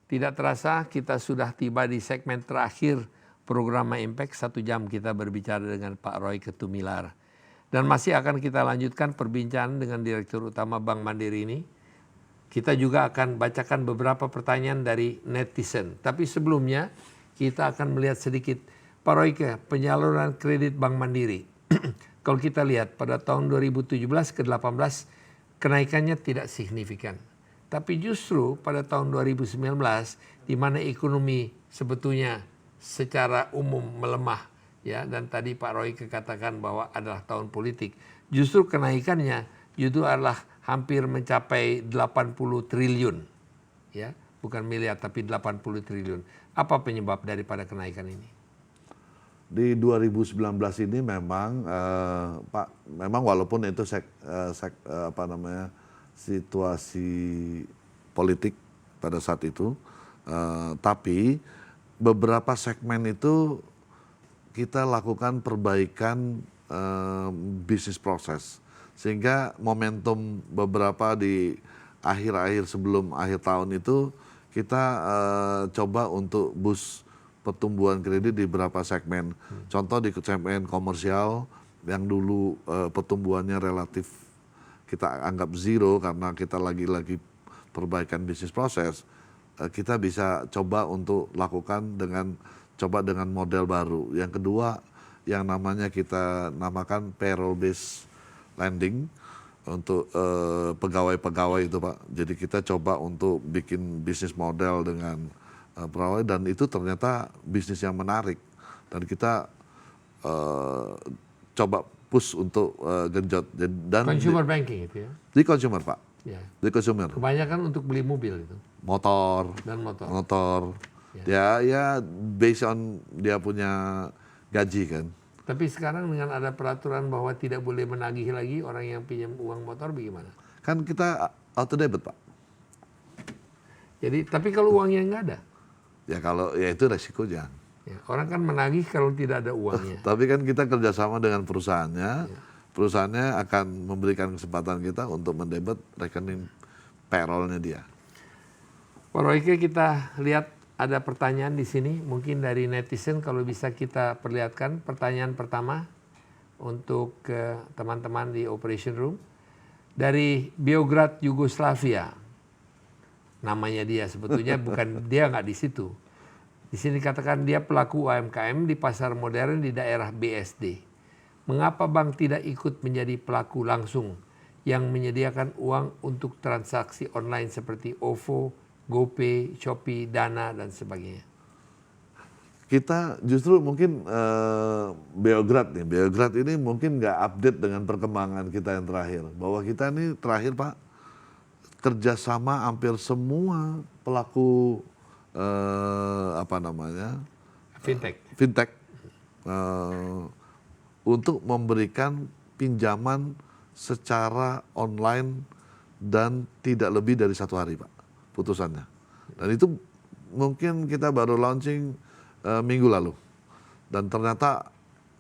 Tidak terasa kita sudah tiba di segmen terakhir program My Impact. 1 jam kita berbicara dengan Pak Roy Ketumilar. Dan masih akan kita lanjutkan perbincangan dengan Direktur Utama Bank Mandiri ini. Kita juga akan bacakan beberapa pertanyaan dari netizen. Tapi sebelumnya kita akan melihat sedikit Pak Roy, penyaluran kredit Bank Mandiri. Kalau kita lihat pada tahun 2017 ke 18 kenaikannya tidak signifikan. Tapi justru pada tahun 2019 di mana ekonomi sebetulnya secara umum melemah ya, dan tadi Pak Roy katakan bahwa adalah tahun politik. Justru kenaikannya itu adalah hampir mencapai 80 triliun. Ya, bukan miliar tapi 80 triliun. Apa penyebab daripada kenaikan ini? Di 2019 ini memang Pak, memang walaupun itu situasi politik pada saat itu, tapi beberapa segmen itu kita lakukan perbaikan bisnis proses, sehingga momentum beberapa di akhir-akhir sebelum akhir tahun itu kita coba untuk boost pertumbuhan kredit di beberapa segmen. Contoh di segmen komersial yang dulu pertumbuhannya relatif kita anggap zero karena kita lagi-lagi perbaikan bisnis proses, kita bisa coba untuk lakukan dengan model baru. Yang kedua yang namanya kita namakan payroll based lending untuk pegawai-pegawai itu Pak. Jadi kita coba untuk bikin bisnis model dengan pegawai, dan itu ternyata bisnis yang menarik dan kita coba push untuk genjot. Dan consumer banking itu ya? Di consumer Pak, Ya. di consumer. Kebanyakan untuk beli mobil itu. Motor. Dan motor. Motor. Ya based on dia punya gaji kan. Tapi sekarang dengan ada peraturan bahwa tidak boleh menagih lagi orang yang pinjam uang motor, bagaimana? Kan kita auto debit Pak. Jadi tapi kalau uangnya nggak ada? Ya kalau ya itu resikonya. Ya, orang kan menagih kalau tidak ada uangnya. Tapi kan kita kerjasama dengan perusahaannya, perusahaannya akan memberikan kesempatan kita untuk mendebit rekening payroll-nya dia. Pak Royke, kita lihat ada pertanyaan di sini, mungkin dari netizen, kalau bisa kita perlihatkan. Pertanyaan pertama untuk teman-teman di Operation Room. Dari Beograd, Yugoslavia. Namanya dia sebetulnya bukan, dia nggak di situ. Di sini katakan dia pelaku UMKM di pasar modern di daerah BSD. Mengapa bank tidak ikut menjadi pelaku langsung yang menyediakan uang untuk transaksi online seperti OVO, GoPay, Shopee, Dana, dan sebagainya? Kita justru mungkin Beograd ini mungkin nggak update dengan perkembangan kita yang terakhir. Bahwa kita ini terakhir Pak, kerjasama hampir semua pelaku fintech untuk memberikan pinjaman secara online dan tidak lebih dari 1 hari Pak putusannya. Dan itu mungkin kita baru launching minggu lalu dan ternyata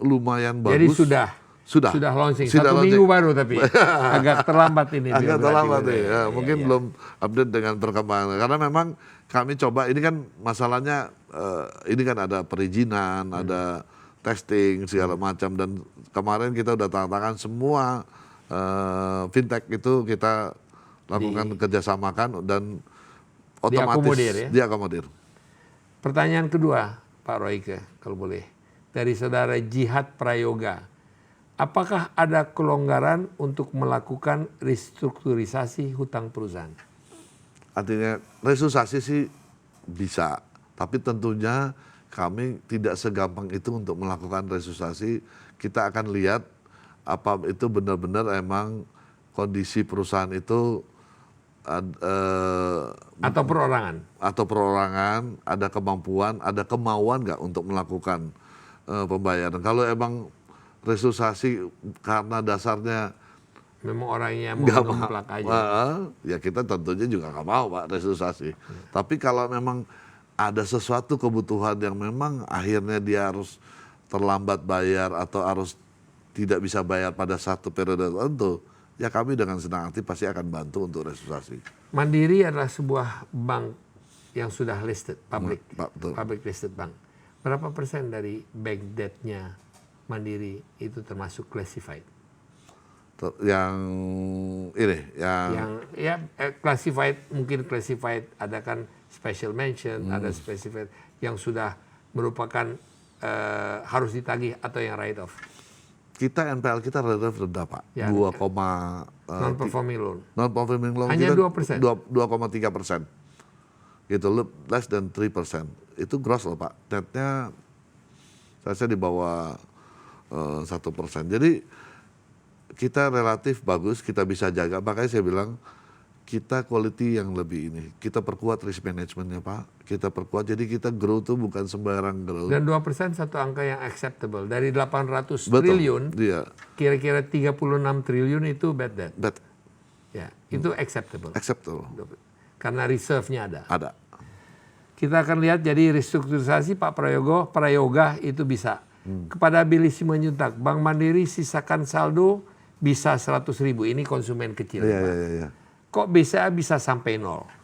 lumayan bagus. Jadi sudah launching, satu minggu baru tapi agak terlambat ini. Agak terlambat ya, mungkin belum update dengan perkembangan. Karena memang kami coba, ini kan masalahnya, ini kan ada perizinan, ada testing segala macam, dan kemarin kita udah tangan semua fintech itu kita lakukan kerjasamakan dan otomatis diakomodir. Pertanyaan kedua Pak Royke, kalau boleh, dari saudara Jihad Prayoga. Apakah ada kelonggaran untuk melakukan restrukturisasi hutang perusahaan? Artinya restrukturisasi sih bisa, tapi tentunya kami tidak segampang itu untuk melakukan restrukturisasi. Kita akan lihat apa itu benar-benar emang kondisi perusahaan itu atau perorangan, ada kemampuan, ada kemauan nggak untuk melakukan pembayaran. Kalau emang restrukturisasi karena dasarnya memang orangnya mau ngeplak aja, ya kita tentunya juga nggak mau Pak restrukturisasi. Tapi kalau memang ada sesuatu kebutuhan yang memang akhirnya dia harus terlambat bayar atau harus tidak bisa bayar pada satu periode tertentu, ya kami dengan senang hati pasti akan bantu untuk restrukturisasi. Mandiri adalah sebuah bank yang sudah listed, public Betul. listed bank. Berapa persen dari bank debt-nya Mandiri itu termasuk classified? Yang ini, Yang ya classified, mungkin classified ada kan special mention, ada specified yang sudah merupakan harus ditagih atau yang write off. kita NPL kita relatif rendah Pak, Ya, 2, non-performing loan. non-performing loan Hanya kita 2%. 2,3%. Gitu, less than 3%. Itu gross loh Pak. Netnya saya di bawah 1%. Jadi kita relatif bagus, kita bisa jaga. Makanya saya bilang kita quality yang lebih ini. Kita perkuat risk managementnya Pak. Kita perkuat, jadi kita grow tuh bukan sembarang grow. Dan 2% satu angka yang acceptable. Dari 800 Betul, triliun, iya. kira-kira 36 triliun itu bad debt. But Ya, itu acceptable. acceptable. Karena reserve-nya ada. Ada. Kita akan lihat jadi restrukturisasi Pak Prayoga itu bisa. Kepada Billy Simanjuntak, Bank Mandiri sisakan saldo bisa 100.000. Ini konsumen kecil. Iya, Pak. iya. Kok BCA bisa sampai 0?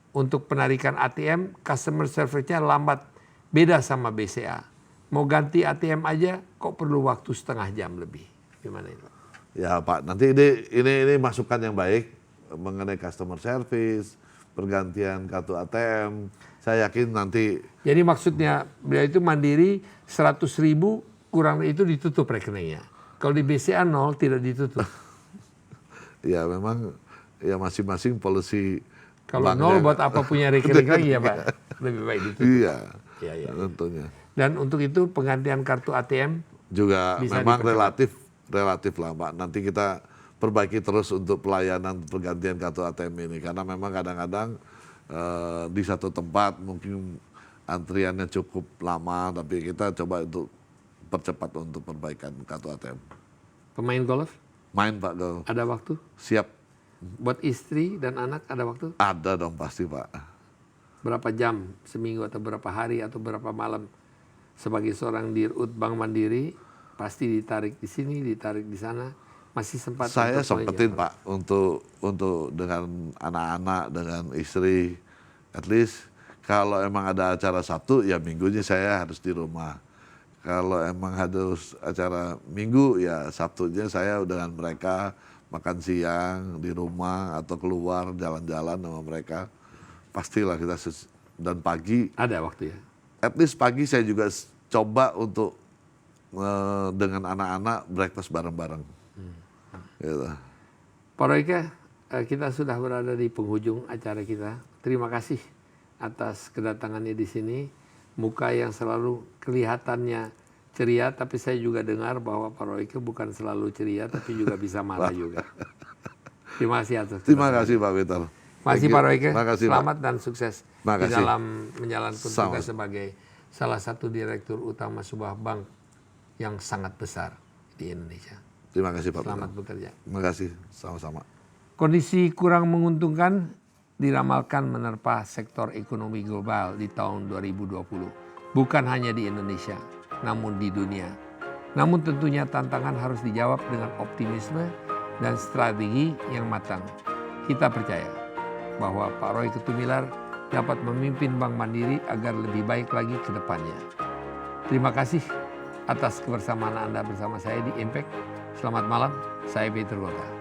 Untuk penarikan ATM, customer service-nya lambat. Beda sama BCA. Mau ganti ATM aja, kok perlu waktu setengah jam lebih. Gimana ini Pak? Ya Pak, nanti ini masukan yang baik mengenai customer service, pergantian kartu ATM. Saya yakin nanti. Jadi maksudnya beliau itu Mandiri 100.000 kurang itu ditutup rekeningnya. Kalau di BCA 0 tidak ditutup. Ya memang ya masing-masing policy. Kalau 0 buat apa punya rekening lagi ya Pak? Lebih baik ditutup. Iya, Iya. tentunya. Dan untuk itu penggantian kartu ATM Juga bisa memang dipercepat. relatif lah Pak. Nanti kita perbaiki terus untuk pelayanan pergantian kartu ATM ini. Karena memang kadang-kadang di satu tempat mungkin antriannya cukup lama, tapi kita coba untuk percepat untuk perbaikan kartu ATM. pemain golf Main Pak, go. ada waktu? Siap. Buat istri dan anak ada waktu? Ada dong pasti Pak. Berapa jam seminggu atau berapa hari atau berapa malam sebagai seorang dirut Bank Mandiri pasti ditarik di sini, ditarik di sana, masih sempat? Saya untuk sempetin menjawab? Pak untuk dengan anak-anak, dengan istri, at least kalau emang ada acara Sabtu ya minggunya saya harus di rumah. Kalau emang harus acara Minggu ya Sabtunya saya dengan mereka makan siang di rumah atau keluar jalan-jalan sama mereka. Pastilah kita dan pagi. Ada waktu ya? At least pagi saya juga coba untuk dengan anak-anak breakfast bareng-bareng. Gitu. Pak Royke, kita sudah berada di penghujung acara kita. Terima kasih atas kedatangannya di sini. Muka yang selalu kelihatannya ceria, tapi saya juga dengar bahwa Pak Royke bukan selalu ceria, tapi juga bisa marah juga. Terima kasih atas Terima kasih Pak Peter. Masih Pak Royke, Makasih, selamat dan sukses di Makasih. dalam menjalankan Sama. tugas sebagai salah satu direktur utama sebuah bank yang sangat besar di Indonesia. Terima kasih Pak Selamat Peter. bekerja. Terima kasih, sama-sama. Kondisi kurang menguntungkan diramalkan menerpa sektor ekonomi global di tahun 2020. Bukan hanya di Indonesia, namun di dunia. Namun tentunya tantangan harus dijawab dengan optimisme dan strategi yang matang. Kita percaya bahwa Pak Roy Ketumilar dapat memimpin Bank Mandiri agar lebih baik lagi ke depannya. Terima kasih atas kebersamaan Anda bersama saya di Impact. Selamat malam, saya Peter Gota.